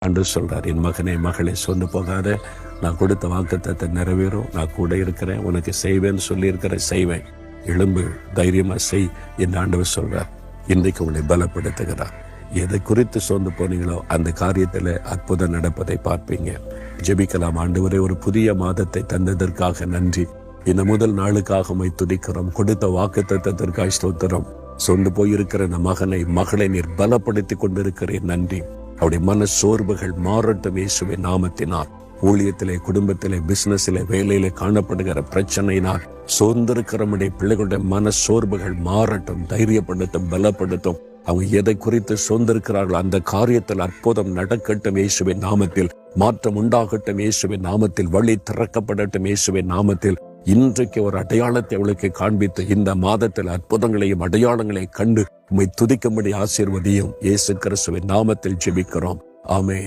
அன்று சொல்றார், என் மகனே மகளே சொந்து போகாத, நான் கொடுத்த வாக்குத்தத்தத்தை நிறைவேறும், நான் கூட இருக்கிறேன், உனக்கு செய்வேன்னு சொல்லியிருக்கிறேன், செய்வேன், எழும்பு, தைரியமா செய் என்று ஆண்டவர் சொல்றார். இன்றைக்கு உங்களை பலப்படுத்துகிறார். எதை குறித்து சோர்ந்து போனீங்களோ அந்த காரியத்தில் அற்புதம் நடப்பதை பார்ப்பீங்க. ஜெபிக்கலாம். ஆண்டவரே, ஒரு புதிய மாதத்தை தந்ததற்காக நன்றி. இந்த முதல் நாளுக்காக உம்மை துதிக்கிறோம். கொடுத்த வாக்குத்தத்தத்திற்காக ஸ்தோத்திரம். சொந்து போயிருக்கிற இந்த மகனை மகளை நீர் பலப்படுத்தி கொண்டிருக்கிறேன், நன்றி. அவருடைய மன சோர்வுகள் மாறட்டும் இயேசுவின் நாமத்தினால். ஊழியத்திலே, குடும்பத்திலே, பிசினஸிலே, வேலையிலே காணப்படுகிற பிரச்சனையினால் சோர்ந்திருக்கிறவருடைய பிள்ளைகளுடைய மன சோர்வுகள் மாறட்டும், தைரியப்படுத்தும், பலப்படுத்தும். அவங்க எதை குறித்து சோர்ந்திருக்கிறார்கள் அந்த காரியத்தில் அற்புதம் நடக்கட்டும் இயேசுவின் நாமத்தில். மாற்றம் உண்டாகட்டும் இயேசுவின் நாமத்தில். வழி திறக்கப்படட்டும் இயேசுவின் நாமத்தில். இன்றைக்கு ஒரு அடையாளத்தை அவளுக்கு காண்பித்து இந்த மாதத்தில் அற்புதங்களையும் அடையாளங்களையும் கண்டு உம்மை துதிக்கும்படி ஆசீர்வதியும். இயேசு கிறிஸ்துவின் நாமத்தில் ஜெபிக்கிறோம். ஆமென்.